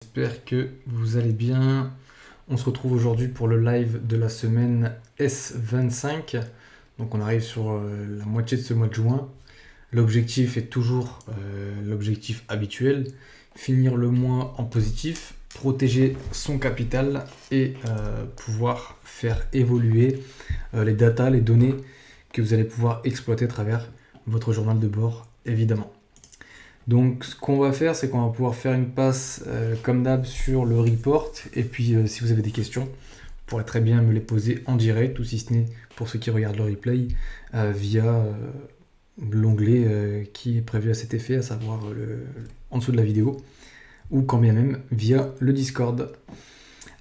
J'espère que vous allez bien. On se retrouve aujourd'hui pour le live de la semaine S25. Donc on arrive sur la moitié de ce mois de juin. L'objectif est toujours l'objectif habituel, finir le mois en positif, protéger son capital et pouvoir faire évoluer les datas, les données que vous allez pouvoir exploiter à travers votre journal de bord, évidemment. Donc ce qu'on va faire, c'est qu'on va pouvoir faire une passe comme d'hab sur le report. Et puis si vous avez des questions, vous pourrez très bien me les poser en direct, ou si ce n'est pour ceux qui regardent le replay, via l'onglet qui est prévu à cet effet, à savoir en dessous de la vidéo, ou quand bien même via le Discord.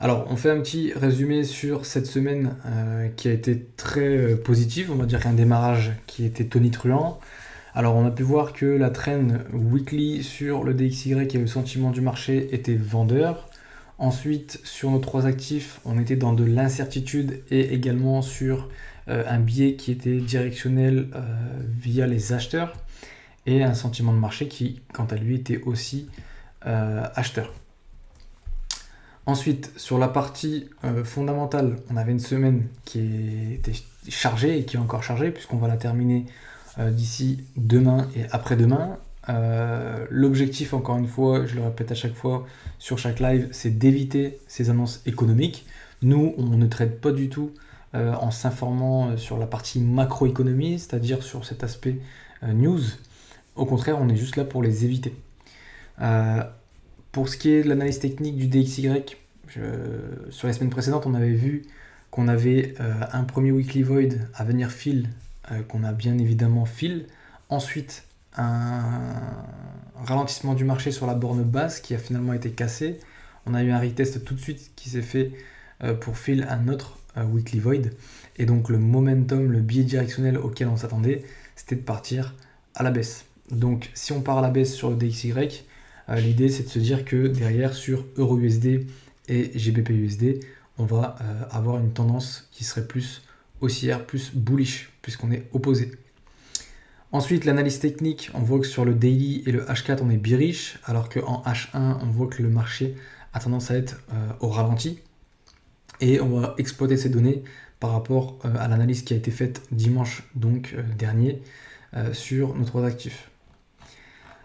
Alors on fait un petit résumé sur cette semaine qui a été très positive, on va dire qu'un démarrage qui était tonitruant. Alors on a pu voir que la trend weekly sur le DXY et le sentiment du marché était vendeur. Ensuite, sur nos trois actifs, on était dans de l'incertitude et également sur un biais qui était directionnel via les acheteurs et un sentiment de marché qui, quant à lui, était aussi acheteur. Ensuite, sur la partie fondamentale, on avait une semaine qui était chargée et qui est encore chargée puisqu'on va la terminer d'ici demain et après-demain. L'objectif, encore une fois, je le répète à chaque fois sur chaque live, c'est d'éviter ces annonces économiques. Nous, on ne traite pas du tout en s'informant sur la partie macroéconomie, c'est-à-dire sur cet aspect news. Au contraire, on est juste là pour les éviter. Pour ce qui est de l'analyse technique du DXY, sur les semaines précédentes, on avait vu qu'on avait un premier weekly void à venir fill, qu'on a bien évidemment fill. Ensuite, un ralentissement du marché sur la borne basse qui a finalement été cassé. On a eu un retest tout de suite qui s'est fait pour fill un autre weekly void. Et donc le momentum, le biais directionnel auquel on s'attendait, c'était de partir à la baisse. Donc si on part à la baisse sur le DXY, l'idée c'est de se dire que derrière sur EURUSD et GBP-USD, on va avoir une tendance qui serait plus haussière, plus bullish, puisqu'on est opposé. Ensuite, l'analyse technique, on voit que sur le daily et le H4, on est bearish, alors qu'en H1, on voit que le marché a tendance à être au ralenti. Et on va exploiter ces données par rapport à l'analyse qui a été faite dimanche dernier sur nos trois actifs.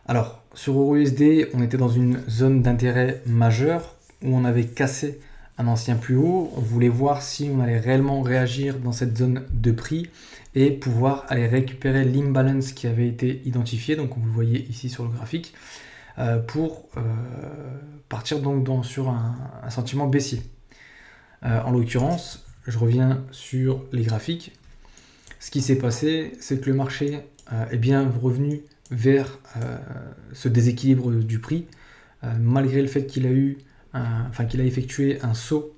Alors, sur EURUSD, on était dans une zone d'intérêt majeur où on avait cassé un ancien plus haut. On voulait voir si on allait réellement réagir dans cette zone de prix et pouvoir aller récupérer l'imbalance qui avait été identifié, donc vous le voyez ici sur le graphique, pour partir donc sur un sentiment baissier. En l'occurrence, je reviens sur les graphiques. Ce qui s'est passé, c'est que le marché est bien revenu vers ce déséquilibre du prix, malgré le fait qu'il a effectué un saut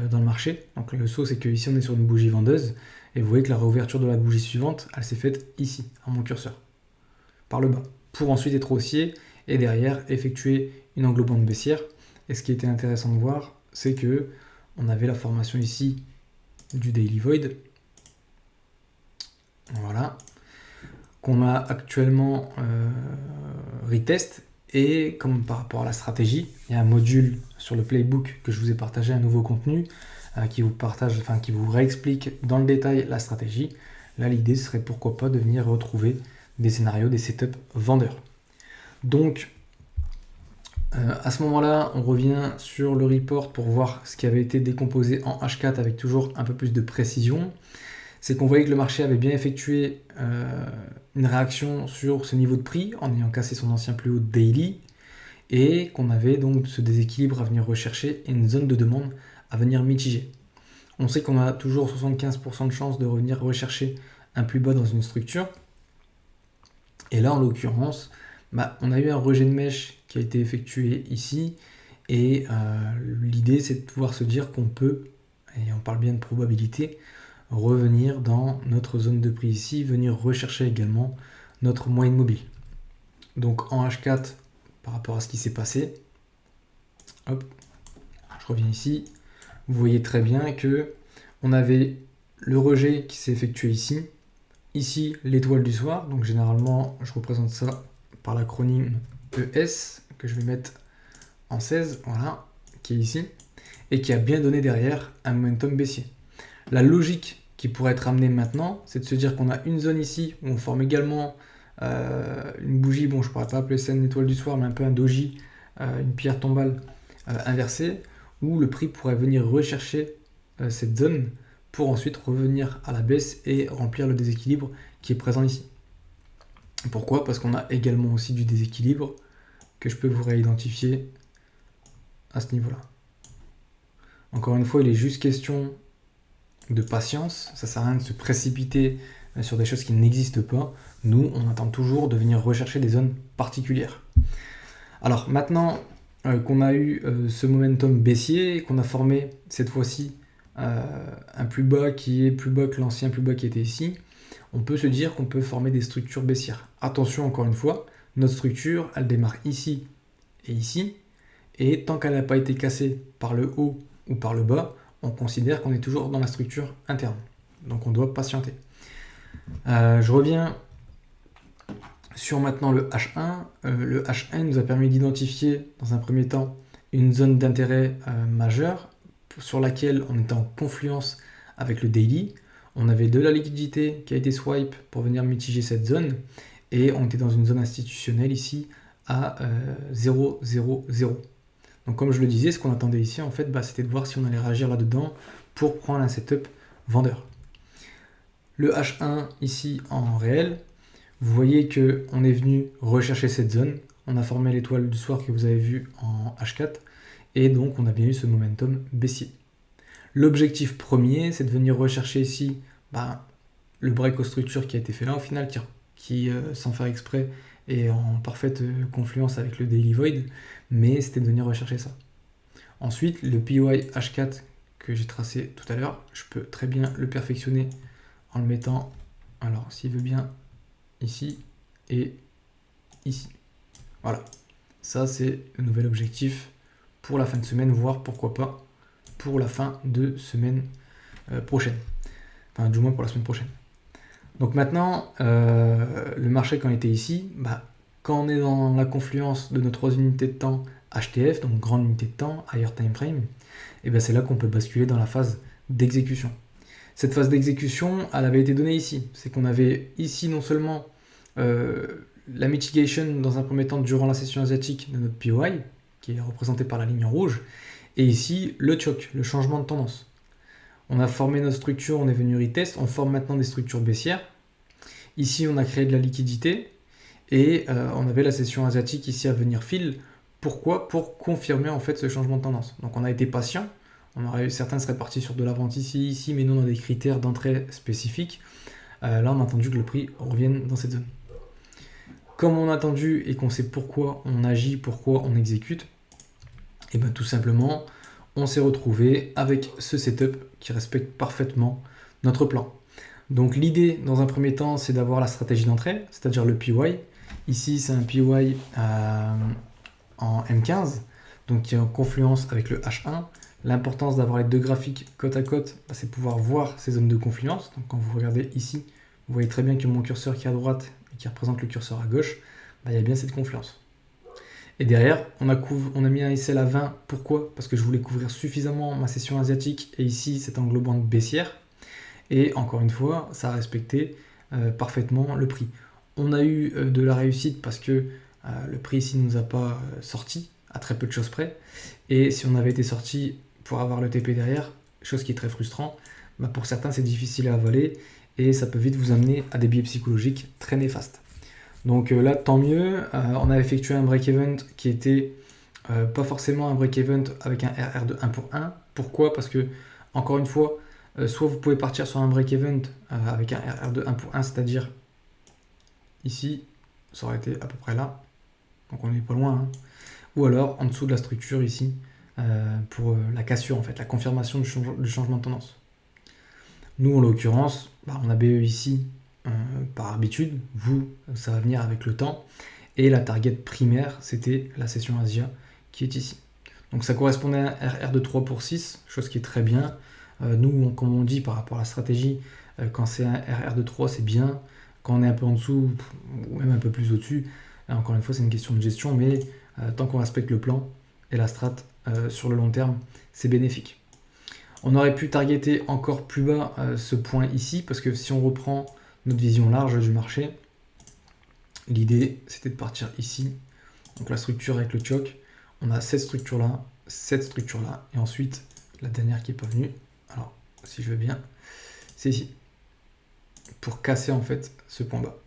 dans le marché. Donc le saut, c'est que ici on est sur une bougie vendeuse, et vous voyez que la réouverture de la bougie suivante, elle s'est faite ici, à mon curseur, par le bas, pour ensuite être haussier, et derrière effectuer une englobante baissière. Et ce qui était intéressant de voir, c'est que on avait la formation ici du daily void, voilà, qu'on a actuellement retest. Et comme par rapport à la stratégie, il y a un module sur le playbook que je vous ai partagé, un nouveau contenu qui vous réexplique dans le détail la stratégie. Là, l'idée serait pourquoi pas de venir retrouver des scénarios, des setups vendeurs. Donc, à ce moment-là, on revient sur le report pour voir ce qui avait été décomposé en H4 avec toujours un peu plus de précision. C'est qu'on voyait que le marché avait bien effectué une réaction sur ce niveau de prix en ayant cassé son ancien plus haut daily, et qu'on avait donc ce déséquilibre à venir rechercher et une zone de demande à venir mitiger. On sait qu'on a toujours 75% de chances de revenir rechercher un plus bas dans une structure. Et là, en l'occurrence, on a eu un rejet de mèche qui a été effectué ici. Et l'idée, c'est de pouvoir se dire qu'on peut, et on parle bien de probabilité, revenir dans notre zone de prix ici, venir rechercher également notre moyenne mobile. Donc en H4, par rapport à ce qui s'est passé, hop, je reviens ici, vous voyez très bien que on avait le rejet qui s'est effectué ici l'étoile du soir, donc généralement je représente ça par l'acronyme ES, que je vais mettre en 16, voilà, qui est ici, et qui a bien donné derrière un momentum baissier. La logique qui pourrait être amenée maintenant, c'est de se dire qu'on a une zone ici où on forme également une bougie, bon je ne pourrais pas appeler ça une étoile du soir, mais un peu un doji, une pierre tombale inversée, où le prix pourrait venir rechercher cette zone pour ensuite revenir à la baisse et remplir le déséquilibre qui est présent ici. Pourquoi? Parce qu'on a également aussi du déséquilibre que je peux vous réidentifier à ce niveau-là. Encore une fois, il est juste question de patience. Ça sert à rien de se précipiter sur des choses qui n'existent pas. Nous, on attend toujours de venir rechercher des zones particulières. Alors maintenant qu'on a eu ce momentum baissier, qu'on a formé cette fois-ci un plus bas qui est plus bas que l'ancien plus bas qui était ici, on peut se dire qu'on peut former des structures baissières. Attention, encore une fois, notre structure, elle démarre ici et ici, et tant qu'elle n'a pas été cassée par le haut ou par le bas, on considère qu'on est toujours dans la structure interne. Donc on doit patienter. Je reviens sur maintenant le H1. Le H1 nous a permis d'identifier dans un premier temps une zone d'intérêt majeure sur laquelle on était en confluence avec le daily. On avait de la liquidité qui a été swipe pour venir mitiger cette zone et on était dans une zone institutionnelle ici à 0,00. Donc comme je le disais, ce qu'on attendait ici en fait, c'était de voir si on allait réagir là-dedans pour prendre un setup vendeur. Le H1 ici en réel, vous voyez qu'on est venu rechercher cette zone. On a formé l'étoile du soir que vous avez vu en H4 et donc on a bien eu ce momentum baissier. L'objectif premier, c'est de venir rechercher ici le break aux structures qui a été fait là au final, qui sans faire exprès, est en parfaite confluence avec le Daily Void, mais c'était de venir rechercher ça. Ensuite, le PY H4 que j'ai tracé tout à l'heure, je peux très bien le perfectionner en le mettant, alors s'il veut bien, ici et ici. Voilà, ça c'est le nouvel objectif pour la fin de semaine, voire pourquoi pas pour la fin de semaine prochaine. Enfin, du moins pour la semaine prochaine. Donc maintenant, le marché quand il était ici, quand on est dans la confluence de nos 3 unités de temps HTF, donc grande unité de temps, higher time frame, et c'est là qu'on peut basculer dans la phase d'exécution. Cette phase d'exécution, elle avait été donnée ici. C'est qu'on avait ici non seulement la mitigation dans un premier temps durant la session asiatique de notre PY, qui est représenté par la ligne en rouge, et ici le choc, le changement de tendance. On a formé notre structure, on est venu retest, on forme maintenant des structures baissières. Ici, on a créé de la liquidité et on avait la session asiatique ici à venir fill. Pourquoi? Pour confirmer en fait ce changement de tendance. Donc on a été patient. Certains seraient partis sur de la vente ici, mais nous on a des critères d'entrée spécifiques. Là, on a attendu que le prix revienne dans cette zone. Comme on a attendu et qu'on sait pourquoi on agit, pourquoi on exécute, et tout simplement, on s'est retrouvé avec ce setup qui respecte parfaitement notre plan. Donc l'idée dans un premier temps, c'est d'avoir la stratégie d'entrée, c'est-à-dire le PY. Ici, c'est un PY en M15, donc qui est en confluence avec le H1. L'importance d'avoir les deux graphiques côte à côte, c'est de pouvoir voir ces zones de confluence. Donc quand vous regardez ici, vous voyez très bien que mon curseur qui est à droite et qui représente le curseur à gauche, il y a bien cette confluence. Et derrière, on a mis un SL à 20. Pourquoi? Parce que je voulais couvrir suffisamment ma session asiatique et ici, cette englobante baissière. Et encore une fois, ça a respecté parfaitement le prix. On a eu de la réussite parce que le prix ici ne nous a pas sorti à très peu de choses près. Et si on avait été sorti pour avoir le TP derrière, chose qui est très frustrant, pour certains c'est difficile à avaler et ça peut vite vous amener à des biais psychologiques très néfastes. Donc là, tant mieux, on a effectué un break-even qui était pas forcément un break-even avec un RR de 1 pour 1. Pourquoi? Parce que, encore une fois, soit vous pouvez partir sur un break-even avec un RR de 1 pour 1, c'est-à-dire ici, ça aurait été à peu près là, donc on n'est pas loin, hein. Ou alors en dessous de la structure ici, pour la cassure en fait, la confirmation du changement de tendance. Nous en l'occurrence, on a BE ici par habitude, vous ça va venir avec le temps, et la target primaire c'était la session Asia qui est ici. Donc ça correspondait à un RR de 3 pour 6, chose qui est très bien. Nous, comme on dit par rapport à la stratégie, quand c'est un RR de 3 c'est bien, quand on est un peu en dessous ou même un peu plus au-dessus, encore une fois c'est une question de gestion, mais tant qu'on respecte le plan, et la strat sur le long terme, c'est bénéfique. On aurait pu targeter encore plus bas ce point ici, parce que si on reprend notre vision large du marché, l'idée c'était de partir ici. Donc la structure avec le choc, on a cette structure-là, et ensuite la dernière qui n'est pas venue, alors si je veux bien, c'est ici, pour casser en fait ce point bas.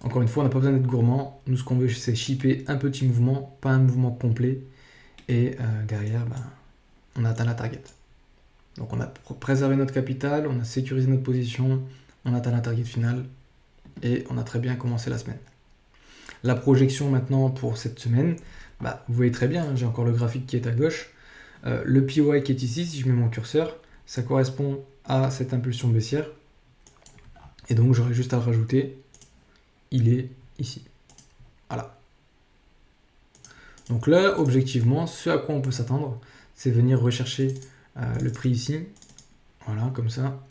Encore une fois, on n'a pas besoin d'être gourmand, nous ce qu'on veut c'est shipper un petit mouvement, pas un mouvement complet, et derrière, on a atteint la target. Donc on a préservé notre capital, on a sécurisé notre position, on a atteint la target finale, et on a très bien commencé la semaine. La projection maintenant pour cette semaine, vous voyez très bien, j'ai encore le graphique qui est à gauche. Le PY qui est ici, si je mets mon curseur, ça correspond à cette impulsion baissière. Et donc j'aurais juste à le rajouter, il est ici. Voilà. Donc là, objectivement, ce à quoi on peut s'attendre, c'est venir rechercher le prix ici. Voilà, comme ça.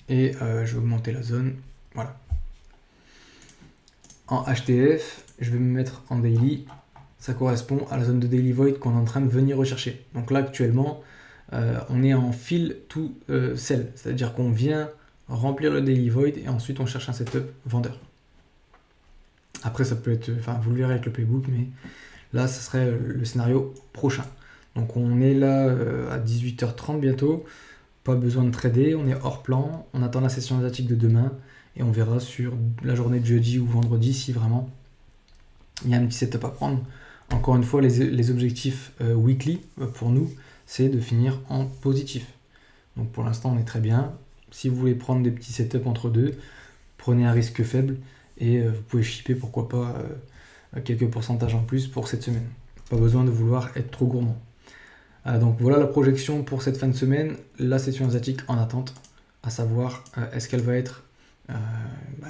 Et je vais augmenter la zone. Voilà. En HTF, je vais me mettre en daily. Ça correspond à la zone de daily void qu'on est en train de venir rechercher. Donc là, actuellement, on est en fill to sell. C'est-à-dire qu'on vient remplir le daily void et ensuite on cherche un setup vendeur. Après, ça peut être, vous le verrez avec le playbook, mais là, ça serait le scénario prochain. Donc on est là à 18h30 bientôt. Pas besoin de trader, on est hors plan. On attend la session asiatique de demain. Et on verra sur la journée de jeudi ou vendredi si vraiment il y a un petit setup à prendre. Encore une fois, les objectifs weekly pour nous, c'est de finir en positif. Donc pour l'instant, on est très bien. Si vous voulez prendre des petits setups entre deux, prenez un risque faible et vous pouvez shipper pourquoi pas quelques pourcentages en plus pour cette semaine. Pas besoin de vouloir être trop gourmand. Donc voilà la projection pour cette fin de semaine. La session asiatique en attente, à savoir est-ce qu'elle va être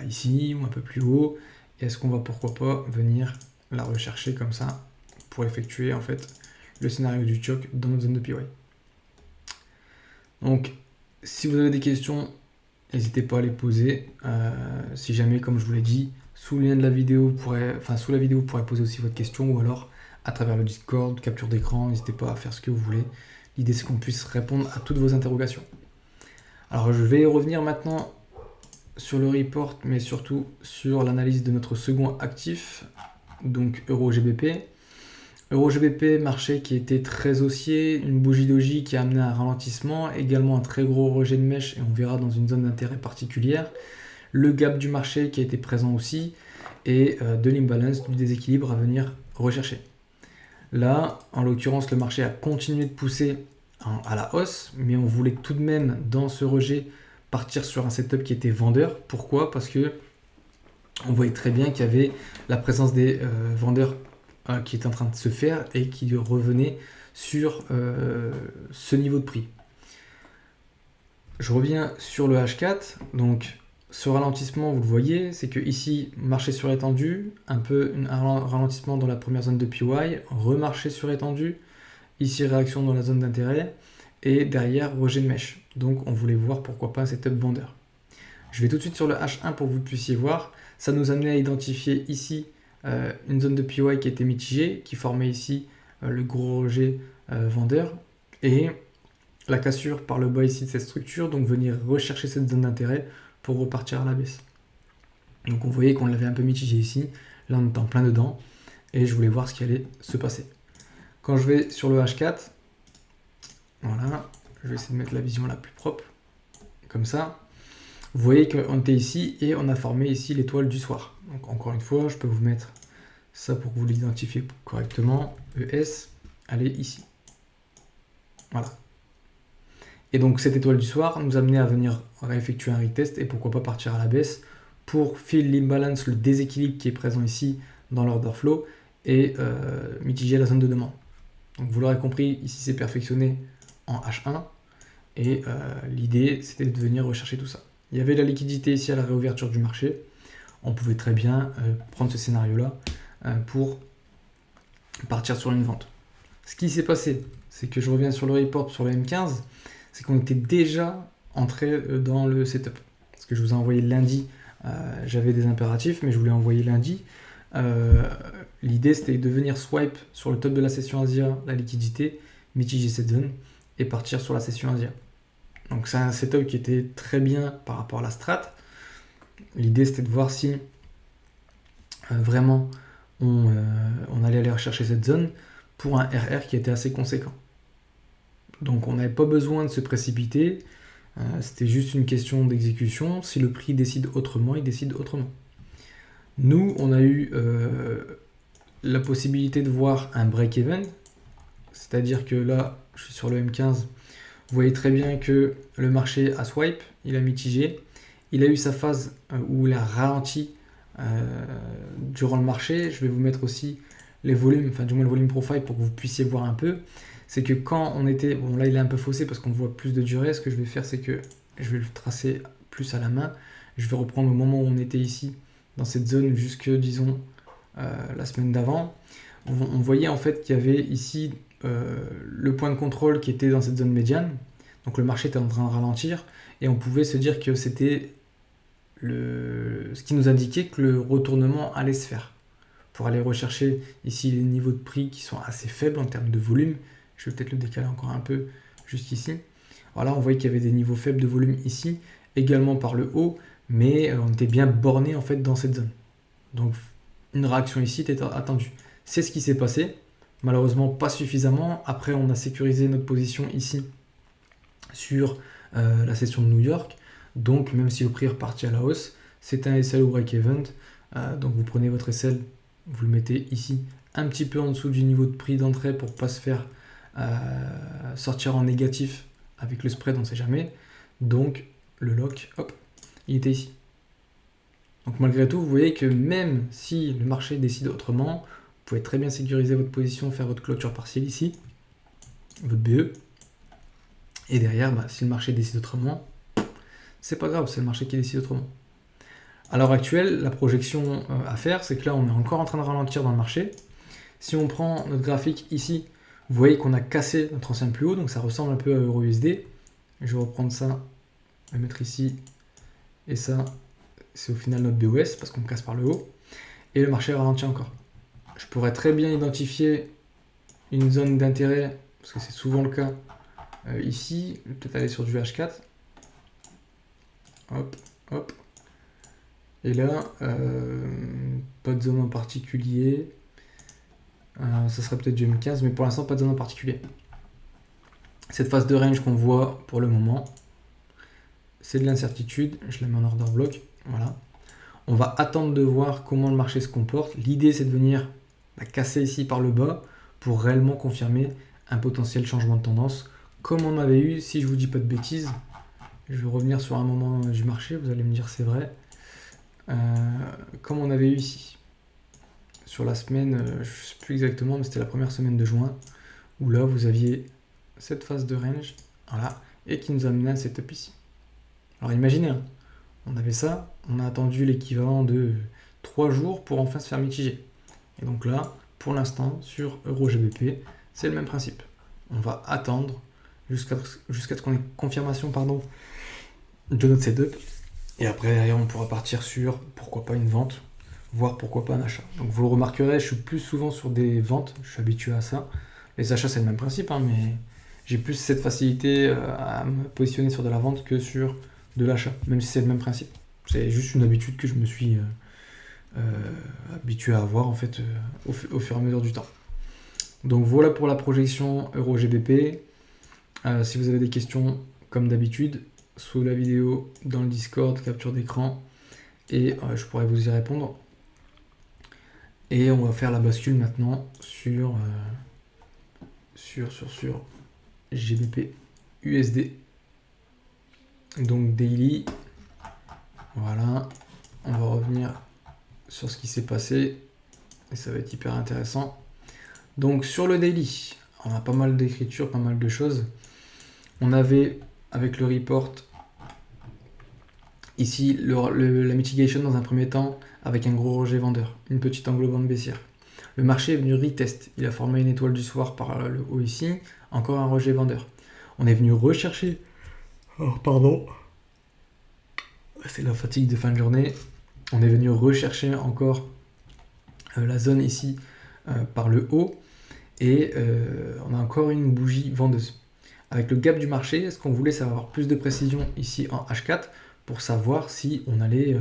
ici ou un peu plus haut, et est-ce qu'on va pourquoi pas venir la rechercher comme ça pour effectuer en fait le scénario du choc dans notre zone de PY. Donc si vous avez des questions, n'hésitez pas à les poser. Si jamais, comme je vous l'ai dit, sous le lien de la vidéo, sous la vidéo, vous pourrez poser aussi votre question, ou alors à travers le Discord, capture d'écran, n'hésitez pas à faire ce que vous voulez. L'idée c'est qu'on puisse répondre à toutes vos interrogations. Alors je vais revenir maintenant sur le report, mais surtout sur l'analyse de notre second actif, donc EuroGBP. EuroGBP, marché qui était très haussier, une bougie doji qui a amené un ralentissement, également un très gros rejet de mèche, et on verra dans une zone d'intérêt particulière. Le gap du marché qui a été présent aussi, et de l'imbalance, du déséquilibre à venir rechercher. Là, en l'occurrence, le marché a continué de pousser à la hausse, mais on voulait tout de même, dans ce rejet, partir sur un setup qui était vendeur. Pourquoi? Parce que on voyait très bien qu'il y avait la présence des vendeurs qui était en train de se faire et qui revenait sur ce niveau de prix. Je reviens sur le H4. Donc ce ralentissement, vous le voyez, c'est que ici, marché sur étendu, un ralentissement dans la première zone de PY, remarché sur étendu, ici réaction dans la zone d'intérêt, et derrière rejet de mèche. Donc on voulait voir pourquoi pas un setup vendeur. Je vais tout de suite sur le H1 pour que vous puissiez voir. Ça nous amenait à identifier ici une zone de PY qui était mitigée, qui formait ici le gros rejet vendeur, et la cassure par le bas ici de cette structure, donc venir rechercher cette zone d'intérêt pour repartir à la baisse. Donc on voyait qu'on l'avait un peu mitigé ici, là on est en plein dedans, et je voulais voir ce qui allait se passer. Quand je vais sur le H4, voilà, je vais essayer de mettre la vision la plus propre, comme ça. Vous voyez qu'on était ici et on a formé ici l'étoile du soir. Donc encore une fois, je peux vous mettre ça pour que vous l'identifiez correctement. ES, elle est ici. Voilà. Et donc cette étoile du soir nous amenait à venir effectuer un retest et pourquoi pas partir à la baisse pour fill l'imbalance, le déséquilibre qui est présent ici dans l'order flow et mitiger la zone de demande. Donc vous l'aurez compris, ici c'est perfectionné en H1 et l'idée c'était de venir rechercher tout ça. Il y avait la liquidité ici à la réouverture du marché. On pouvait très bien prendre ce scénario-là pour partir sur une vente. Ce qui s'est passé, c'est que je reviens sur le report sur le M15, c'est qu'on était déjà entré dans le setup. Parce que je vous ai envoyé lundi, j'avais des impératifs, mais je vous l'ai envoyé lundi. l'idée c'était de venir swipe sur le top de la session Asia la liquidité, mitiger cette zone et partir sur la session Asia. Donc c'est un setup qui était très bien par rapport à la strat. L'idée c'était de voir si vraiment on allait aller rechercher cette zone pour un RR qui était assez conséquent. Donc on n'avait pas besoin de se précipiter, c'était juste une question d'exécution. Si le prix décide autrement, il décide autrement. Nous, on a eu la possibilité de voir un break-even, c'est-à-dire que là, je suis sur le M15, vous voyez très bien que le marché a swipe, il a mitigé, il a eu sa phase où il a ralenti durant le marché. Je vais vous mettre aussi les volumes, enfin du moins le volume profile pour que vous puissiez voir un peu. C'est que quand on était, bon là il est un peu faussé parce qu'on voit plus de durée, ce que je vais faire c'est que je vais le tracer plus à la main. Je vais reprendre au moment où on était ici, dans cette zone jusque disons la semaine d'avant. On voyait en fait qu'il y avait ici le point de contrôle qui était dans cette zone médiane. Donc le marché était en train de ralentir et on pouvait se dire que c'était ce qui nous indiquait que le retournement allait se faire. Pour aller rechercher ici les niveaux de prix qui sont assez faibles en termes de volume. Je vais peut-être le décaler encore un peu jusqu'ici. Voilà, on voyait qu'il y avait des niveaux faibles de volume ici, également par le haut, mais on était bien borné en fait dans cette zone. Donc une réaction ici était attendue. C'est ce qui s'est passé. Malheureusement pas suffisamment. Après on a sécurisé notre position ici sur la session de New York. Donc même si le prix est reparti à la hausse, c'est un SL ou break-even. Donc vous prenez votre SL, vous le mettez ici un petit peu en dessous du niveau de prix d'entrée pour pas se faire sortir en négatif avec le spread, on ne sait jamais. Donc le lock, hop, il était ici. Donc malgré tout, vous voyez que même si le marché décide autrement, vous pouvez très bien sécuriser votre position, faire votre clôture partielle ici, votre BE. Et derrière, si le marché décide autrement, c'est pas grave, c'est le marché qui décide autrement. À l'heure actuelle, la projection à faire, c'est que là, on est encore en train de ralentir dans le marché. Si on prend notre graphique ici, vous voyez qu'on a cassé notre ancien plus haut, donc ça ressemble un peu à EURUSD. Je vais reprendre ça, le mettre ici, et ça, c'est au final notre BOS, parce qu'on casse par le haut. Et le marché ralentit encore. Je pourrais très bien identifier une zone d'intérêt, parce que c'est souvent le cas ici. Je vais peut-être aller sur du H4. Hop, hop. Et là, pas de zone en particulier. Ça serait peut-être du M15, mais pour l'instant, pas de zone en particulier. Cette phase de range qu'on voit pour le moment, c'est de l'incertitude. Je la mets en order block. Voilà. On va attendre de voir comment le marché se comporte. L'idée, c'est de venir casser ici par le bas pour réellement confirmer un potentiel changement de tendance, comme on avait eu, si je vous dis pas de bêtises. Je vais revenir sur un moment du marché, vous allez me dire c'est vrai. Comme on avait eu ici. Sur la semaine, je ne sais plus exactement, mais c'était la première semaine de juin, où là, vous aviez cette phase de range, voilà, et qui nous a amené à un setup ici. Alors imaginez, hein, on avait ça, on a attendu l'équivalent de 3 jours pour enfin se faire mitiger. Et donc là, pour l'instant, sur EURGBP, c'est le même principe. On va attendre jusqu'à ce qu'on ait confirmation de notre setup. Et après, derrière, on pourra partir sur, pourquoi pas, une vente, voire pourquoi pas un achat. Donc vous le remarquerez, je suis plus souvent sur des ventes, je suis habitué à ça. Les achats, c'est le même principe, hein, mais j'ai plus cette facilité à me positionner sur de la vente que sur de l'achat, même si c'est le même principe. C'est juste une habitude que je me suis habitué à avoir en fait au fur et à mesure du temps. Donc voilà pour la projection EURGBP. Si vous avez des questions, comme d'habitude, sous la vidéo, dans le Discord, capture d'écran, et je pourrais vous y répondre. Et on va faire la bascule maintenant sur GBP USD. Donc daily, voilà, on va revenir sur ce qui s'est passé et ça va être hyper intéressant. Donc sur le daily, on a pas mal d'écritures, pas mal de choses. On avait avec le report ici la mitigation dans un premier temps avec un gros rejet vendeur, une petite englobante baissière. Le marché est venu retest, il a formé une étoile du soir par le haut ici, encore un rejet vendeur. On est venu rechercher, c'est la fatigue de fin de journée, on est venu rechercher encore la zone ici par le haut, et on a encore une bougie vendeuse. Avec le gap du marché, ce qu'on voulait, c'est avoir plus de précision ici en H4 pour savoir si on allait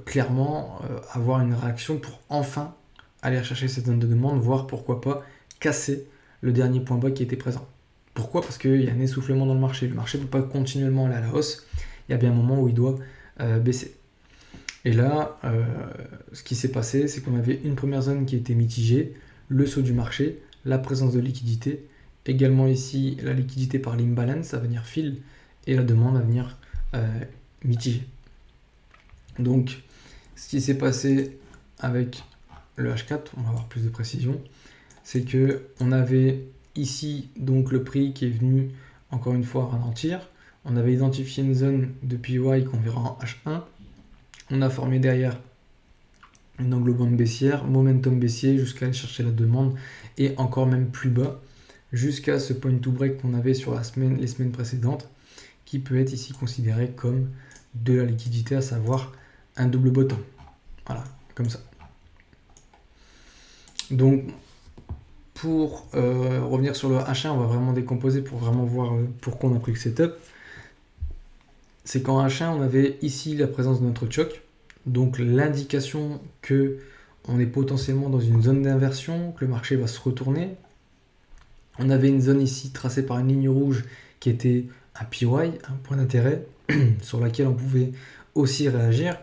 clairement avoir une réaction pour enfin aller rechercher cette zone de demande, voire pourquoi pas casser le dernier point bas qui était présent. Pourquoi? Parce qu'il y a un essoufflement dans le marché. Le marché ne peut pas continuellement aller à la hausse. Il y a bien un moment où il doit baisser. Et là, ce qui s'est passé, c'est qu'on avait une première zone qui était mitigée, le saut du marché, la présence de liquidité, également ici la liquidité par l'imbalance à venir fill et la demande à venir mitigée. Donc, ce qui s'est passé avec le H4, on va avoir plus de précision, c'est que on avait ici donc le prix qui est venu encore une fois ralentir. On avait identifié une zone de PY qu'on verra en H1. On a formé derrière une englobante baissière, momentum baissier jusqu'à aller chercher la demande et encore même plus bas jusqu'à ce point to break qu'on avait sur les semaines précédentes qui peut être ici considéré comme de la liquidité, à savoir un double bottom. Voilà, comme ça. Donc, pour revenir sur le H1, on va vraiment décomposer pour vraiment voir pourquoi on a pris le setup. C'est qu'en H1, on avait ici la présence de notre choc, donc l'indication que on est potentiellement dans une zone d'inversion, que le marché va se retourner. On avait une zone ici tracée par une ligne rouge qui était un PY, un point d'intérêt, sur laquelle on pouvait aussi réagir.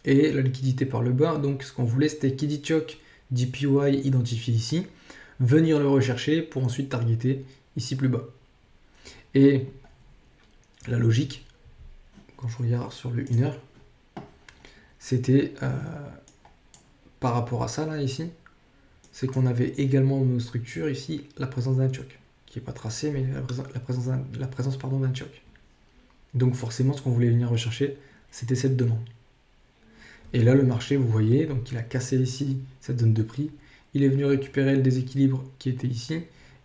Et la liquidité par le bas, donc ce qu'on voulait, c'était qui dit choc, dit PY identifié ici, venir le rechercher pour ensuite targeter ici plus bas. Et la logique, quand je regarde sur le 1 heure, c'était par rapport à ça là ici, c'est qu'on avait également dans nos structures ici la présence d'un choc, qui n'est pas tracé, mais la présence d'un choc. Donc forcément, ce qu'on voulait venir rechercher, c'était cette demande. Et là, le marché, vous voyez, donc il a cassé ici cette zone de prix. Il est venu récupérer le déséquilibre qui était ici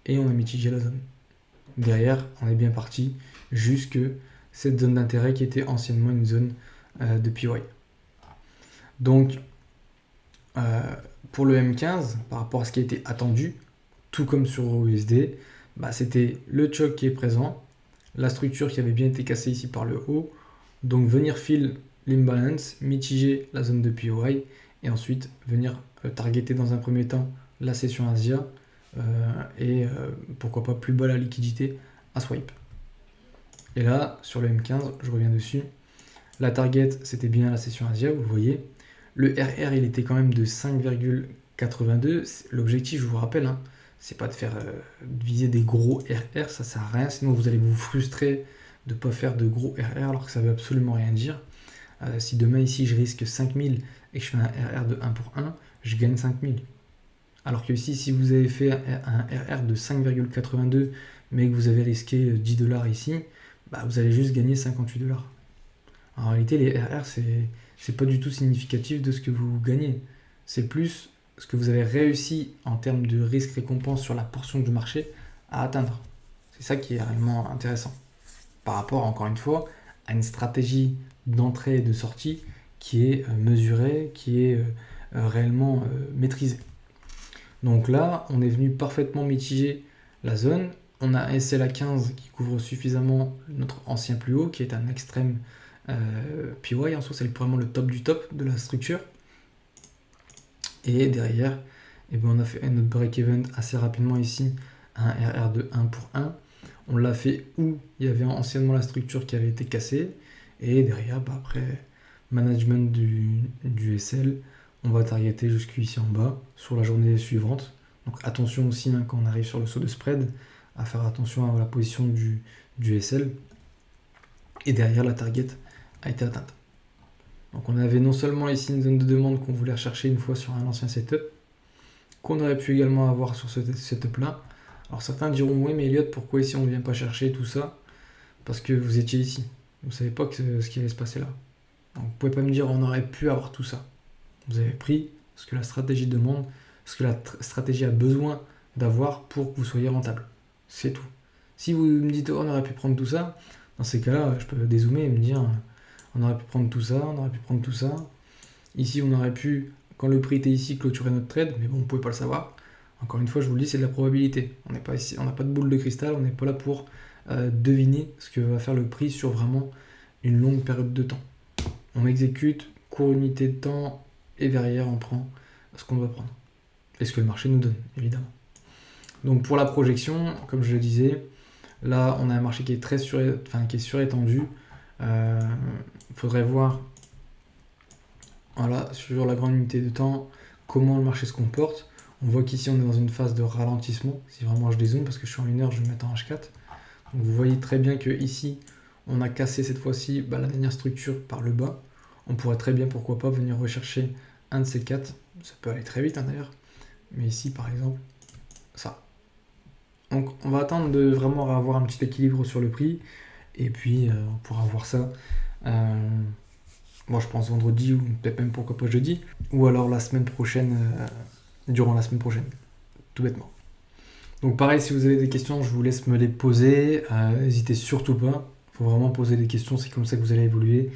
et on a mitigé la zone. Derrière, on est bien parti jusque cette zone d'intérêt qui était anciennement une zone de PY. Donc, pour le M15, par rapport à ce qui a été attendu, tout comme sur USD, c'était le choc qui est présent, la structure qui avait bien été cassée ici par le haut, donc venir fill l'imbalance, mitiger la zone de PY et ensuite venir targeter dans un premier temps la session Asia et pourquoi pas plus bas la liquidité à swipe. Et là, sur le M15, je reviens dessus, la target c'était bien la session Asia, vous le voyez. Le RR il était quand même de 5,82. L'objectif, je vous rappelle, c'est pas de faire viser des gros RR, ça sert à rien, sinon vous allez vous frustrer de ne pas faire de gros RR alors que ça veut absolument rien dire. Si demain ici je risque 5000 et que je fais un RR de 1 pour 1, je gagne 5000. Alors que ici, si vous avez fait un RR de 5,82 mais que vous avez risqué 10 dollars ici, vous allez juste gagner 58 dollars. En réalité, les RR, c'est pas du tout significatif de ce que vous gagnez. C'est plus ce que vous avez réussi en termes de risque-récompense sur la portion du marché à atteindre. C'est ça qui est réellement intéressant. Par rapport, encore une fois, à une stratégie d'entrée et de sortie qui est mesurée, qui est réellement maîtrisée. Donc là, on est venu parfaitement mitiger la zone. On a un SL à 15 qui couvre suffisamment notre ancien plus haut, qui est un extrême PY. En soi, c'est vraiment le top du top de la structure. Et derrière, on a fait notre break-even assez rapidement ici, un RR de 1 pour 1. On l'a fait où il y avait anciennement la structure qui avait été cassée. Et derrière, après management du SL, on va targeter jusqu'ici en bas sur la journée suivante. Donc attention aussi quand on arrive sur le saut de spread, à faire attention à la position du SL. Et derrière, la target a été atteinte. Donc on avait non seulement ici une zone de demande qu'on voulait rechercher une fois sur un ancien setup, qu'on aurait pu également avoir sur ce setup là. Alors certains diront oui mais Elliot, pourquoi ici on ne vient pas chercher tout ça? Parce que vous étiez ici, vous ne savez pas ce qui allait se passer là. Donc vous ne pouvez pas me dire on aurait pu avoir tout ça. Vous avez pris ce que la stratégie demande, ce que la stratégie a besoin d'avoir pour que vous soyez rentable. C'est tout. Si vous me dites oh, on aurait pu prendre tout ça, dans ces cas-là, je peux dézoomer et me dire on aurait pu prendre tout ça, on aurait pu prendre tout ça. Ici, on aurait pu quand le prix était ici, clôturer notre trade, mais bon, on ne pouvait pas le savoir. Encore une fois, je vous le dis, c'est de la probabilité. On n'est pas ici, on n'a pas de boule de cristal, on n'est pas là pour deviner ce que va faire le prix sur vraiment une longue période de temps. On exécute, court unité de temps, et derrière, on prend ce qu'on doit prendre. Et ce que le marché nous donne, évidemment. Donc pour la projection, comme je le disais, là, on a un marché qui est qui est surétendu. Il faudrait voir, voilà, sur la grande unité de temps, comment le marché se comporte. On voit qu'ici, on est dans une phase de ralentissement. Si vraiment je dézoome, parce que je suis en 1 heure, je vais me mettre en H4. Donc vous voyez très bien que ici, on a cassé cette fois-ci la dernière structure par le bas. On pourrait très bien, pourquoi pas, venir rechercher un de ces 4. Ça peut aller très vite, d'ailleurs. Mais ici, par exemple, ça. Donc on va attendre de vraiment avoir un petit équilibre sur le prix. Et puis, on pourra voir ça. Moi, je pense vendredi, ou peut-être même pourquoi pas jeudi. Ou alors la semaine prochaine, durant la semaine prochaine. Tout bêtement. Donc pareil, si vous avez des questions, je vous laisse me les poser. N'hésitez surtout pas. Il faut vraiment poser des questions, c'est comme ça que vous allez évoluer.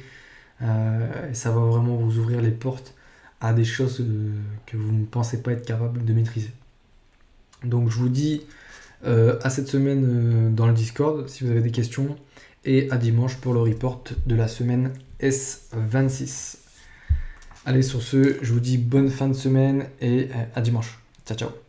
Et ça va vraiment vous ouvrir les portes à des choses que vous ne pensez pas être capable de maîtriser. Donc je vous dis à cette semaine dans le Discord si vous avez des questions, et à dimanche pour le report de la semaine S26. Allez, sur ce, je vous dis bonne fin de semaine et à dimanche. Ciao, ciao.